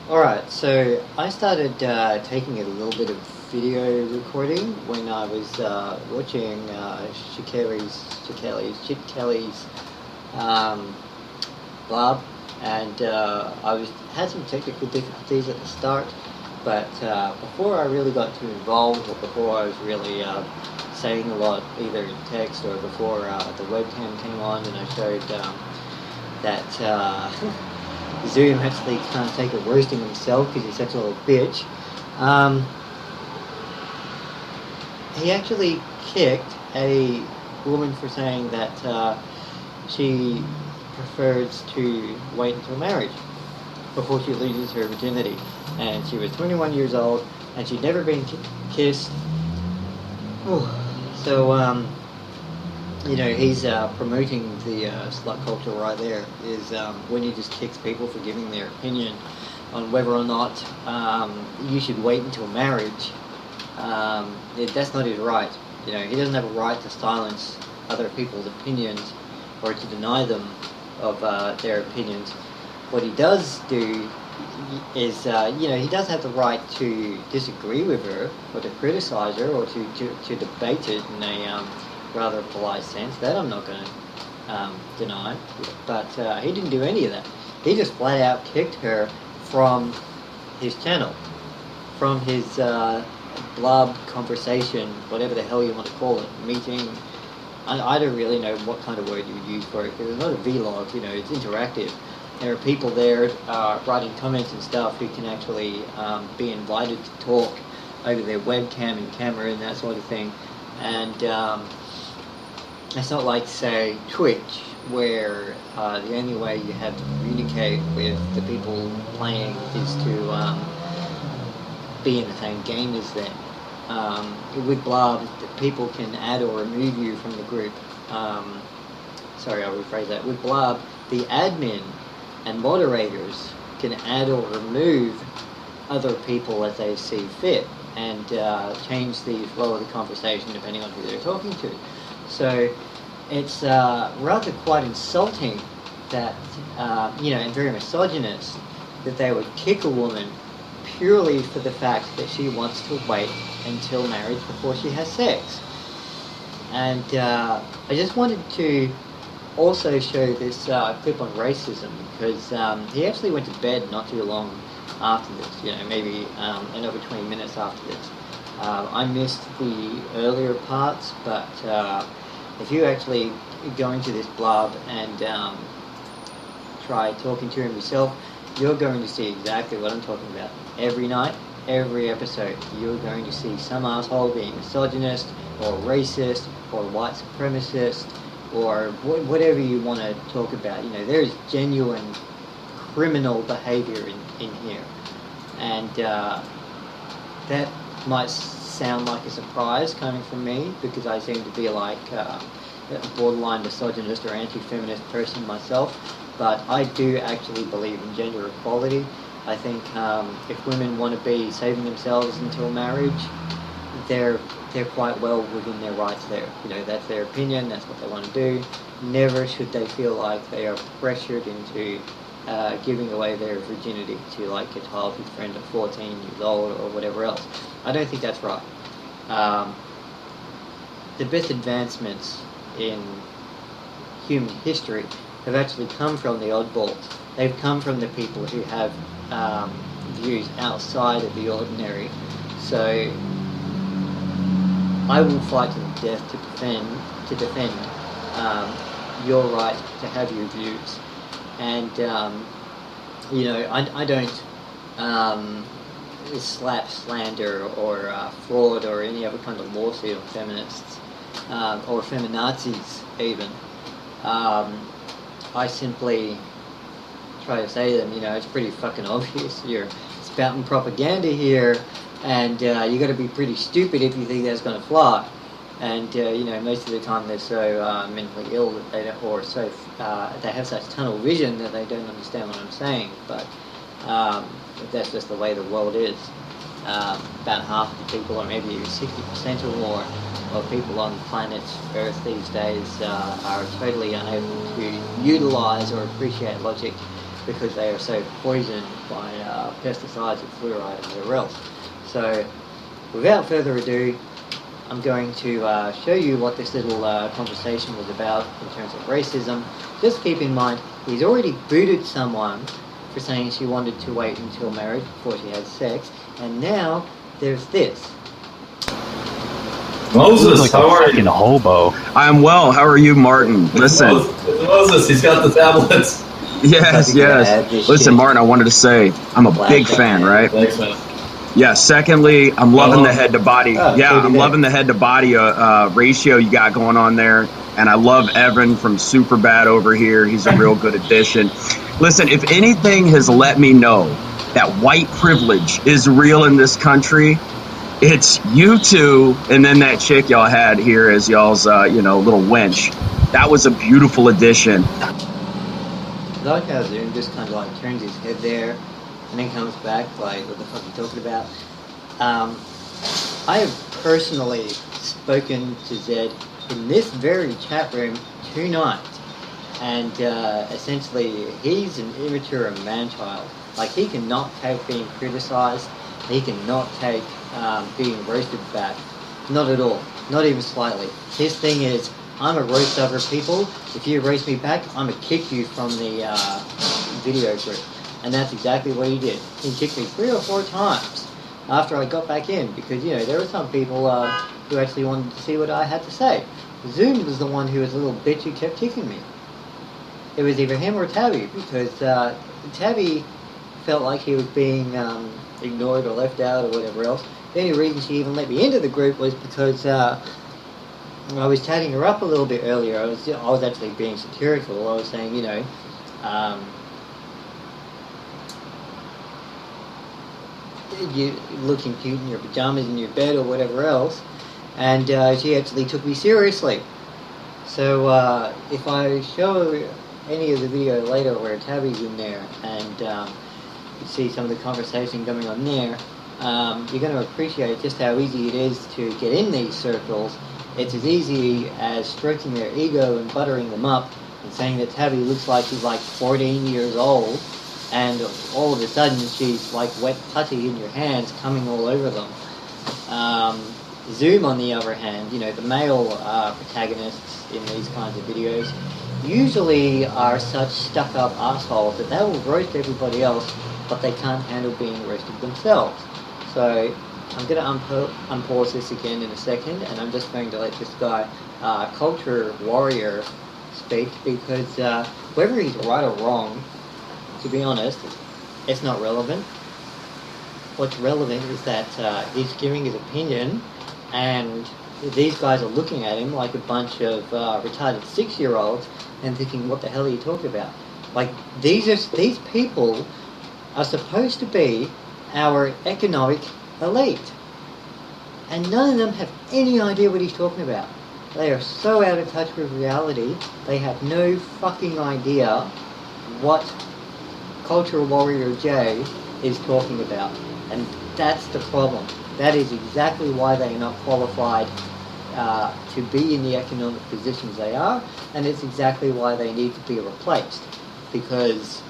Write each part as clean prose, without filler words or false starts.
Alright, so I started taking a little bit of video recording when I was watching Chip Kelly's um, blog, and I was had some technical difficulties at the start, but before I really got too involved, or before I was really saying a lot, either in text or before the webcam came on, and I showed that Zoom actually can't take a roasting himself because he's such a little bitch. Um, he actually kicked a woman for saying that she prefers to wait until marriage before she loses her virginity. And she was 21 years old, and she'd never been kissed. Ooh. So, he's promoting the slut culture right there, is when he just kicks people for giving their opinion on whether or not you should wait until marriage. That's not his right. He doesn't have a right to silence other people's opinions or to deny them of their opinions. What he does do is, he does have the right to disagree with her or to criticize her or to debate it in a rather polite sense. That I'm not going to deny. But he didn't do any of that. He just flat out kicked her from his channel, from his blog conversation, whatever the hell you want to call it, meeting. I don't really know what kind of word you would use for it, because it's not a vlog, it's interactive. There are people there writing comments and stuff who can actually be invited to talk over their webcam and camera and that sort of thing. And it's not like, say, Twitch, where the only way you have to communicate with the people playing is to be in the same game as them. With Blob, people can add or remove you from the group. Sorry, I'll rephrase that. With Blob, the admin and moderators can add or remove other people as they see fit, and change the flow of the conversation depending on who they're talking to. So it's rather quite insulting that, and very misogynist, that they would kick a woman purely for the fact that she wants to wait until marriage before she has sex. And I just wanted to also show this clip on racism, because he actually went to bed not too long after this, maybe another 20 minutes after this. I missed the earlier parts, but if you actually go into this blob and try talking to him yourself, you're going to see exactly what I'm talking about. Every night, every episode, you're going to see some asshole being misogynist, or racist, or white supremacist, or whatever you want to talk about. There's genuine criminal behavior in here. And that might sound like a surprise coming from me, because I seem to be like a borderline misogynist or anti-feminist person myself, but I do actually believe in gender equality. I think if women want to be saving themselves until marriage, they're quite well within their rights there. That's their opinion, that's what they want to do. Never should they feel like they are pressured into giving away their virginity to like a childhood friend at 14 years old or whatever else. I don't think that's right. The best advancements in human history have actually come from the oddballs. They've come from the people who have views outside of the ordinary. So I will fight to the death to defend your right to have your views. And I don't slap, slander, or fraud, or any other kind of lawsuit on feminists, or feminazis even. I simply try to say to them, it's pretty fucking obvious. You're spouting propaganda here, and you got to be pretty stupid if you think that's going to fly. And most of the time they're so mentally ill that they don't, or so they have such tunnel vision that they don't understand what I'm saying. But that's just the way the world is. About half of the people, or maybe even 60% or more of people on planet Earth these days are totally unable to utilize or appreciate logic. because they are so poisoned by pesticides and fluoride and whatever else. So, without further ado, I'm going to show you what this little conversation was about in terms of racism. Just keep in mind, he's already booted someone for saying she wanted to wait until marriage before she had sex, and now there's this. Moses, like how a are fucking you? hobo. I'm well. How are you, Martin? Listen. Moses, he's got the tablets. Yes. Listen, shit. Martin, I wanted to say I'm a Black big hat, fan, man. right? Thanks, man. Yeah. Secondly, I'm loving the head to body. Oh, Yeah, Katie I'm there. loving the head to body ratio you got going on there. And I love Evan from Superbad over here. He's a real good addition. Listen, if anything has let me know that white privilege is real in this country, it's you two, and then that chick y'all had here as y'all's, little wench. That was a beautiful addition. I like how Zoom just kind of like turns his head there and then comes back like, what the fuck are you talking about? I have personally spoken to Zed in this very chat room tonight, and essentially he's an immature man-child. Like, he cannot take being criticized, he cannot take being roasted back. Not at all. Not even slightly. His thing is, I'm a roast other people. If you roast me back, I'm going to kick you from the video group. And that's exactly what he did. He kicked me 3 or 4 times after I got back in, because, there were some people who actually wanted to see what I had to say. Zoom was the one who was a little bitch who kept kicking me. It was either him or Tabby, because Tabby felt like he was being ignored or left out or whatever else. The only reason she even let me into the group was because I was chatting her up a little bit earlier. I was actually being satirical. I was saying, you looking cute in your pajamas in your bed or whatever else, and she actually took me seriously. So if I show any of the video later where Tabby's in there and you see some of the conversation going on there, you're going to appreciate just how easy it is to get in these circles. It's as easy as stroking their ego and buttering them up and saying that Tabby looks like she's like 14 years old, and all of a sudden she's like wet putty in your hands coming all over them. Zoom, on the other hand, the male protagonists in these kinds of videos usually are such stuck-up assholes that they will roast everybody else, but they can't handle being roasted themselves. So I'm going to unpause this again in a second, and I'm just going to let this guy, Culture Warrior, speak, because whether he's right or wrong, to be honest, it's not relevant. What's relevant is that he's giving his opinion, and these guys are looking at him like a bunch of retarded 6-year-olds and thinking, what the hell are you talking about? Like, these people are supposed to be our economic elite, and none of them have any idea what he's talking about. They are so out of touch with reality, they have no fucking idea what Culture Warrior J is talking about. And that's the problem. That is exactly why they are not qualified to be in the economic positions they are, and it's exactly why they need to be replaced. Because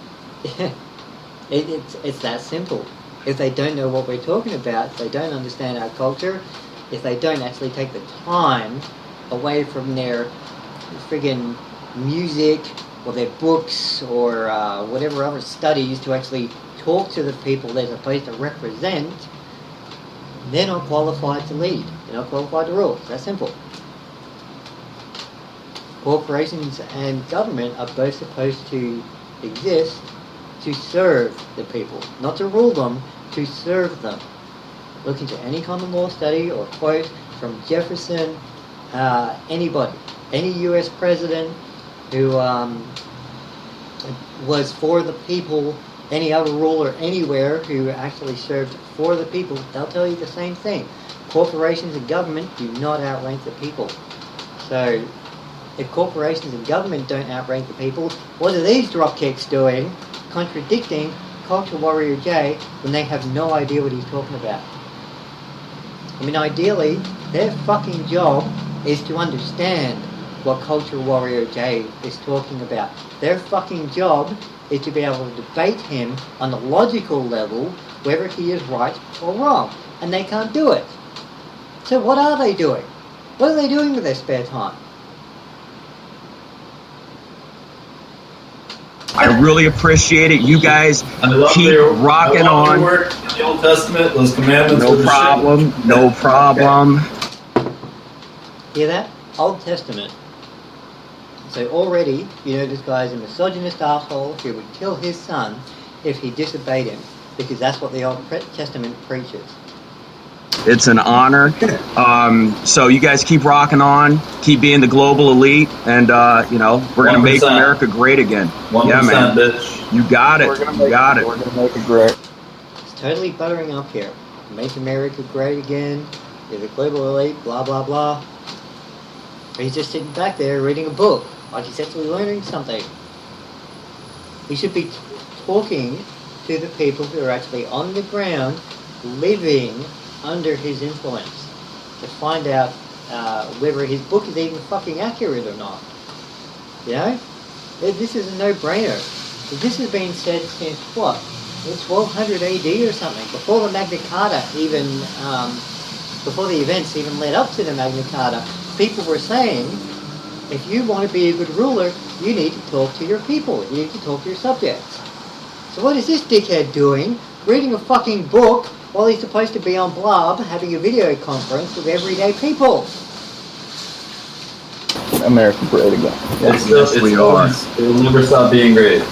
it's that simple. If they don't know what we're talking about, if they don't understand our culture, if they don't actually take the time away from their friggin' music or their books or whatever other studies to actually talk to the people they're supposed to represent, they're not qualified to lead. They're not qualified to rule. It's that simple. Corporations and government are both supposed to exist to serve the people, not to rule them, to serve them. Look into any common law study or quote from Jefferson, anybody, any U.S. president who was for the people, any other ruler anywhere who actually served for the people, they'll tell you the same thing. Corporations and government do not outrank the people. So, if corporations and government don't outrank the people, what are these dropkicks doing, contradicting Culture Warrior J when they have no idea what he's talking about? I mean, ideally, their fucking job is to understand what Culture Warrior J is talking about. Their fucking job is to be able to debate him on a logical level, whether he is right or wrong. And they can't do it. So what are they doing? What are they doing with their spare time? I really appreciate it. You guys I love keep their, rocking I love on. their work in the Old Testament, those commandments. No are the problem. shit. No problem. Hear that? Old Testament. So already, you know, this guy's a misogynist asshole who would kill his son if he disobeyed him, because that's what the Old Testament preaches. It's an honor. So you guys keep rocking on, keep being the global elite, and you know, we're gonna make 1%. America great again. 1%, Yeah, man. bitch. You got it. You got it. We're gonna make it great. It's totally buttering up here. Make America great again. You're the global elite, blah, blah, blah. He's just sitting back there reading a book, like he's actually learning something. He should be talking to the people who are actually on the ground, living under his influence, to find out whether his book is even fucking accurate or not. You know? This is a no-brainer. This has been said since what? 1200 AD or something, before the Magna Carta even, before the events even led up to the Magna Carta. People were saying, if you want to be a good ruler, you need to talk to your people. You need to talk to your subjects. So what is this dickhead doing? Reading a fucking book while he's supposed to be on Blob having a video conference with everyday people. America great again. It's it'll never stop being great.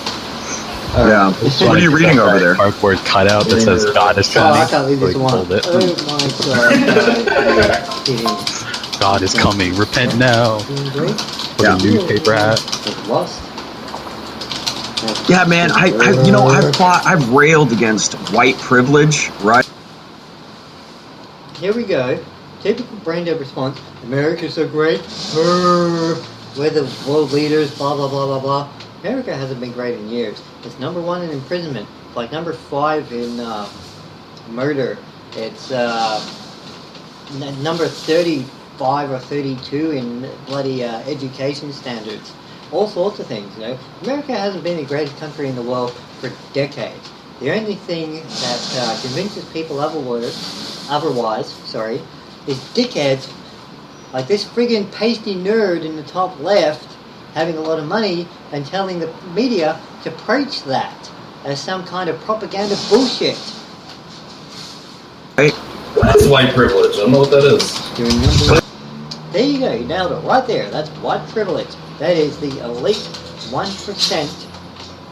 Yeah. What are you reading over there? Cardboard cutout that says God is Oh, I coming. can't leave this one. Hold it. Oh my god. Kidding. God is coming. Repent now. With Yeah. a newspaper hat. Lost. Yeah, man. I've railed against white privilege, right? Here we go. Typical brain dead response. America's so great. We're the world leaders, blah, blah, blah, blah, blah. America hasn't been great in years. It's number 1 in imprisonment. It's like number 5 in murder. It's number 35 or 32 in bloody education standards. All sorts of things, you know. America hasn't been the greatest country in the world for decades. The only thing that convinces people otherwise, is dickheads like this friggin' pasty nerd in the top left having a lot of money and telling the media to preach that as some kind of propaganda bullshit. Hey, That's white privilege. I don't know what that is. There you go, you nailed it right there. That's white privilege. That is the elite 1%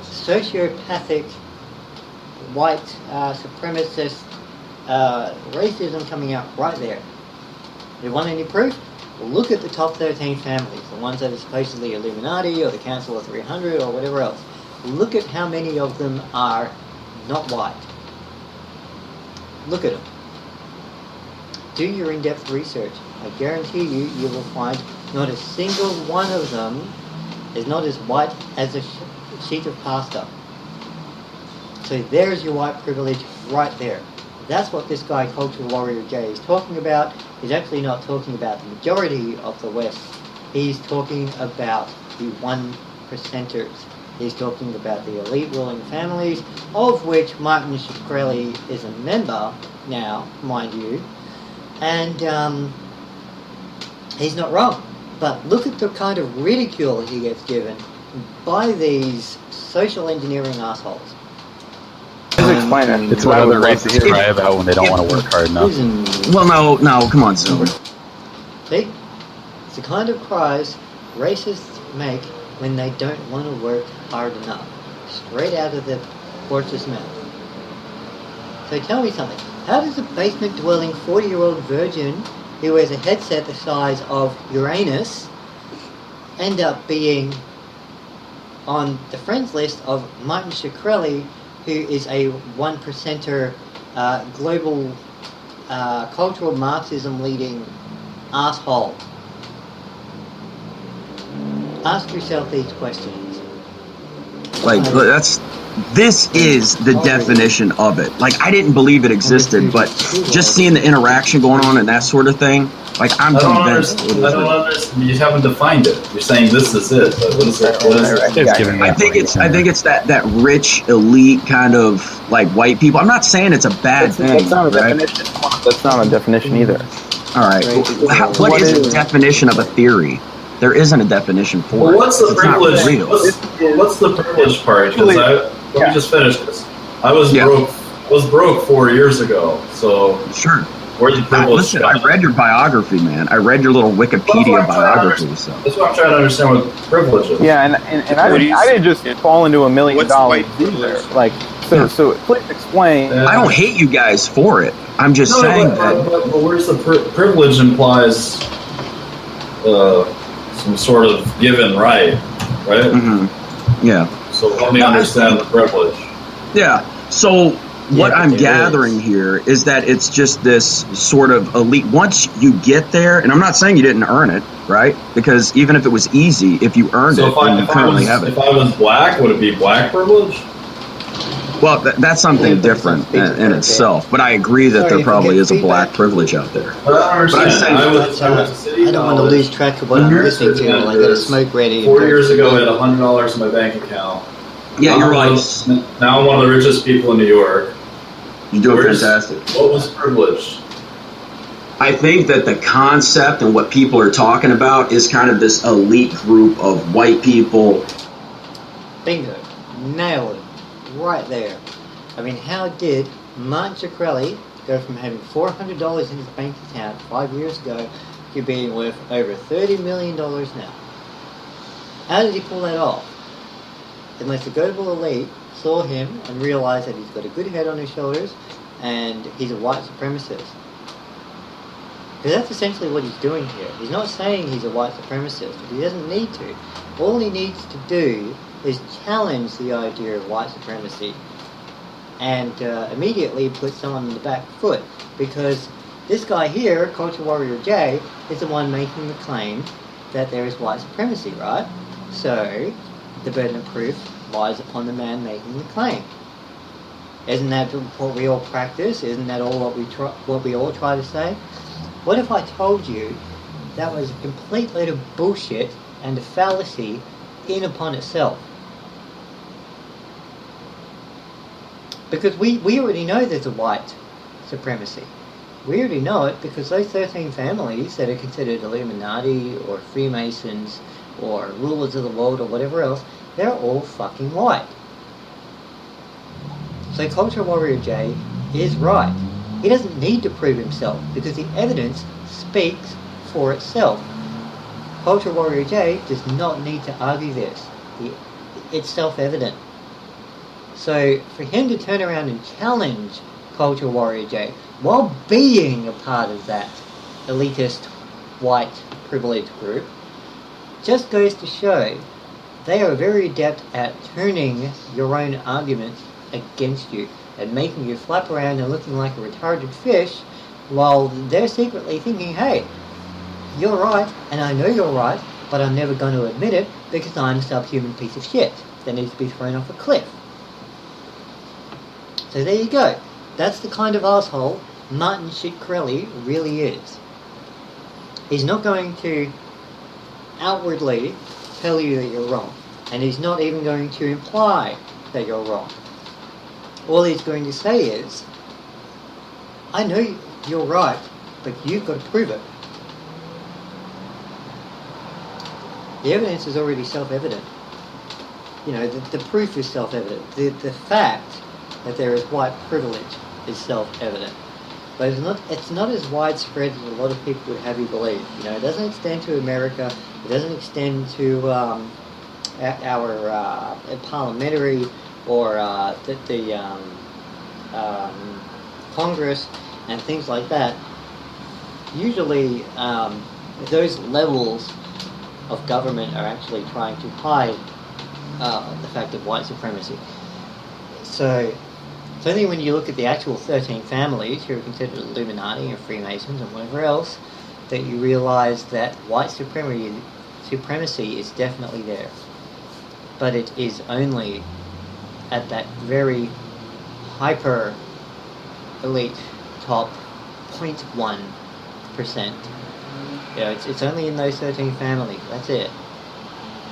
sociopathic white supremacist racism coming out right there. You want any proof? Well, look at the top 13 families, the ones that are supposedly Illuminati or the Council of 300 or whatever else. Look at how many of them are not white. Look at them. Do your in-depth research. I guarantee you will find not a single one of them is not as white as a sheet of pasta. So there's your white privilege right there. That's what this guy, Culture Warrior Jay, is talking about. He's actually not talking about the majority of the West. He's talking about the 1%ers. He's talking about the elite ruling families, of which Martin Shkreli is a member now, mind you. And he's not wrong. But look at the kind of ridicule he gets given by these social engineering assholes. Just explain it. It's what other races cry about when they don't want to work hard enough. well, no, come on, Silver. See? It's the kind of cries racists make when they don't want to work hard enough. Straight out of the horse's mouth. So tell me something. How does a basement-dwelling 40-year-old virgin who wears a headset the size of Uranus end up being on the friends list of Martin Shkreli, who is a 1%er global cultural Marxism leading asshole? Ask yourself these questions. Like this is the definition of it. Like I didn't believe it existed, but just seeing the interaction going on and that sort of thing, like I'm convinced it is. I don't understand. You haven't defined it. You're saying this is it. But what is it? What is it? It's giving me I think it's that rich elite kind of like white people. I'm not saying it's a bad thing. That's not a right? definition. That's not a definition either. All right. What is the definition of a theory? There isn't a definition for Well, it. what's the It's not privilege? real. What's the privilege part? Because let me just finish this. I was broke 4 years ago. So Sure. where's the privilege? Listen, I read your biography, man. I read your little Wikipedia biography. So That's what I'm trying to understand what privilege is. Yeah, and I didn't just fall into $1 million What's white either. privilege? Like, so please explain. I don't hate you guys for it. I'm just saying that. But where's the privilege implies some sort of given right? Yeah. So let me understand the privilege. Yeah. So what but I'm there gathering is. here is that it's just this sort of elite. Once you get there, and I'm not saying you didn't earn it, right? Because even if it was easy, if you earned So it, then you currently have it. if I was black, would it be black privilege? Well, that's something different in itself. But I agree that there probably is a black privilege out there. But I don't understand. I went to City I don't want to College. lose track of what I'm listening to. I got a smoke ready. 4 years ago, I had $100 in my bank account. Yeah, you're right. Now I'm one of the richest people in New York. You're doing Where's- fantastic. What was privilege? I think that the concept and what people are talking about is kind of this elite group of white people. Bingo. Nailed it. Right there. I mean, how did Martin Shkreli go from having $400 in his bank account 5 years ago to being worth over $30 million now? How did he pull that off? Unless the global elite saw him and realized that he's got a good head on his shoulders and he's a white supremacist. Because that's essentially what he's doing here. He's not saying he's a white supremacist. He doesn't need to. All he needs to do is challenge the idea of white supremacy and immediately put someone on the back foot. Because this guy here, Culture Warrior J, is the one making the claim that there is white supremacy, right? So, the burden of proof lies upon the man making the claim. Isn't that what we all practice? Isn't that all what we all try to say? What if I told you that was a complete load of bullshit and a fallacy in upon itself? Because we already know there's a white supremacy. We already know it because those 13 families that are considered Illuminati or Freemasons or rulers of the world or whatever else, they're all fucking white. So Culture Warrior J is right. He doesn't need to prove himself because the evidence speaks for itself. Culture Warrior J does not need to argue this. It's self-evident. So for him to turn around and challenge Culture Warrior J while being a part of that elitist white privileged group just goes to show they are very adept at turning your own arguments against you and making you flap around and looking like a retarded fish while they're secretly thinking, hey, you're right and I know you're right, but I'm never going to admit it because I'm a subhuman piece of shit that needs to be thrown off a cliff. So there you go. That's the kind of asshole Martin Shkreli really is. He's not going to outwardly tell you that you're wrong. And he's not even going to imply that you're wrong. All he's going to say is, I know you're right, but you've got to prove it. The evidence is already self-evident. You know, the proof is self-evident. The fact that there is white privilege is self-evident. But it's not as widespread as a lot of people would have you believe. You know, it doesn't extend to America. It doesn't extend to our parliamentary or the Congress and things like that. Usually, those levels of government are actually trying to hide the fact of white supremacy. So it's only when you look at the actual 13 families who are considered Illuminati and Freemasons and whatever else that you realize that white supremacy is definitely there. but it is only at that very hyper elite top 0.1%. You know, it's only in those 13 families. That's it.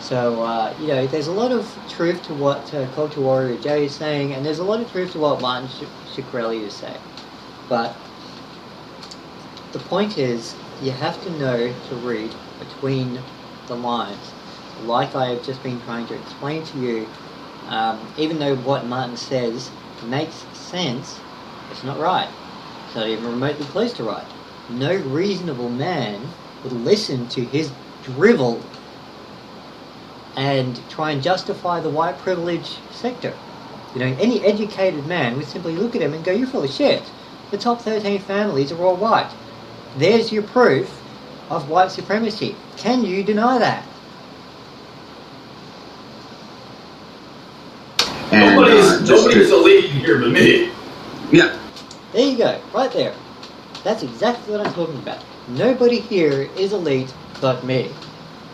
So, you know, there's a lot of truth to what Culture Warrior Jay is saying, and there's a lot of truth to what Martin Shkreli is saying. But the point is, you have to know to read between the lines. Like I have just been trying to explain to you, even though what Martin says makes sense, it's not right. It's not even remotely close to right. No reasonable man would listen to his drivel and try and justify the white privilege sector. You know, any educated man would simply look at him and go, "You're full of shit. The top 13 families are all white. There's your proof of white supremacy. Can you deny that?" And, nobody's elite in here but me. Yeah. There you go, right there. That's exactly what I'm talking about. Nobody here is elite but me.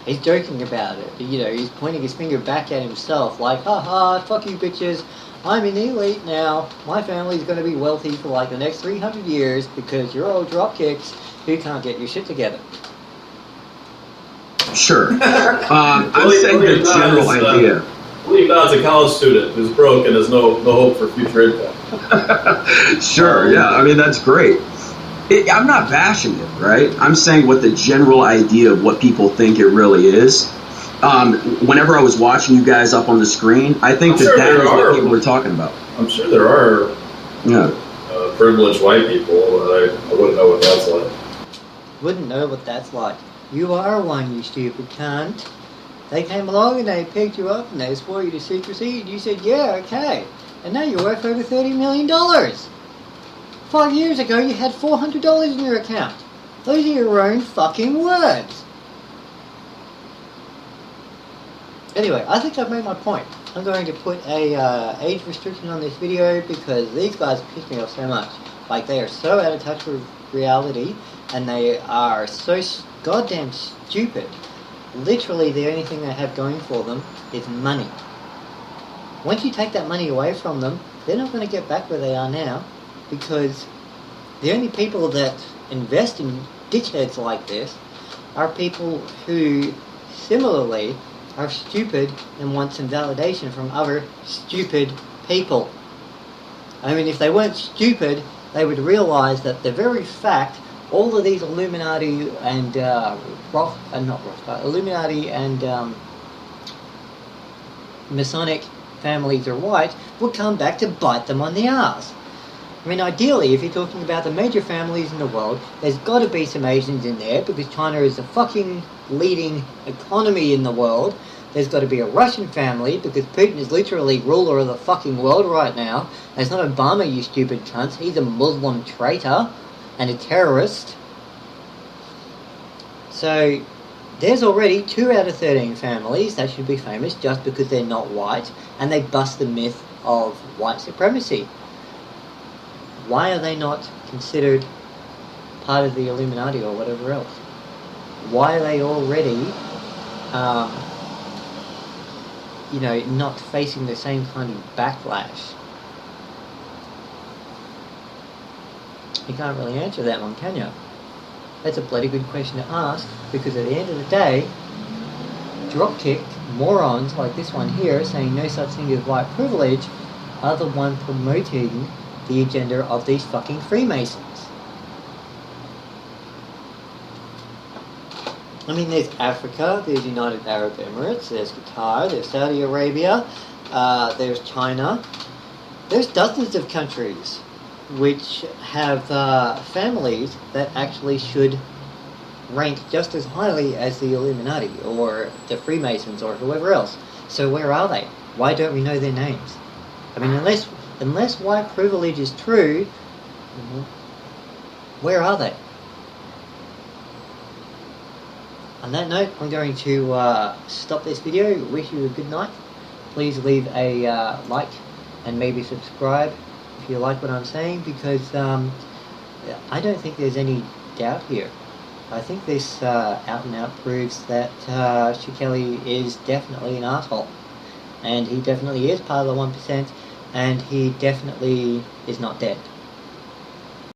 He's joking about it. You know, he's pointing his finger back at himself like, "Haha, fuck you bitches. I'm in the elite now. My family's going to be wealthy for like the next 300 years because you're all dropkicks who can't get your shit together." Sure. I'm saying the general idea. Believe Don's a college student who's broke and has no hope for future income. Sure, yeah. I mean, that's great. I'm not bashing it, right? I'm saying what the general idea of what people think it really is. Whenever I was watching you guys up on the screen, I think that is what people were talking about. I'm sure there are privileged white people, but I wouldn't know what that's like. Wouldn't know what that's like. You are one, you stupid cunt. They came along and they picked you up and they swore you to secrecy and you said, "Yeah, okay." And now you're worth over $30 million. 5 years ago you had $400 in your account. Those are your own fucking words. Anyway, I think I've made my point. I'm going to put a age restriction on this video because these guys piss me off so much. Like, they are so out of touch with reality and they are so goddamn stupid. Literally, the only thing they have going for them is money. Once you take that money away from them, they're not going to get back where they are now, because the only people that invest in dickheads like this are people who similarly are stupid and want some validation from other stupid people. I mean, if they weren't stupid, they would realize that the very fact all of these Illuminati and Illuminati and Masonic families are white would come back to bite them on the ass. I mean, ideally, if you're talking about the major families in the world, there's got to be some Asians in there because China is the fucking leading economy in the world. There's got to be a Russian family because Putin is literally ruler of the fucking world right now. And it's not Obama, you stupid cunts. He's a Muslim traitor and a terrorist. So there's already 2 out of 13 families that should be famous just because they're not white, and they bust the myth of white supremacy. Why are they not considered part of the Illuminati or whatever else? Why are they already you know, not facing the same kind of backlash? You can't really answer that one, can you? That's a bloody good question to ask, because at the end of the day, dropkick morons like this one here saying no such thing as white privilege are the one promoting the agenda of these fucking Freemasons. I mean, there's Africa, there's United Arab Emirates, there's Qatar, there's Saudi Arabia, there's China. There's dozens of countries which have families that actually should rank just as highly as the Illuminati or the Freemasons or whoever else. So where are they? Why don't we know their names? I mean, unless white privilege is true, where are they? On that note, I'm going to stop this video. Wish you a good night. Please leave a like and maybe subscribe if you like what I'm saying, because I don't think there's any doubt here. I think this out and out proves that Shkreli is definitely an asshole. and he definitely is part of the 1%, and he definitely is not dead.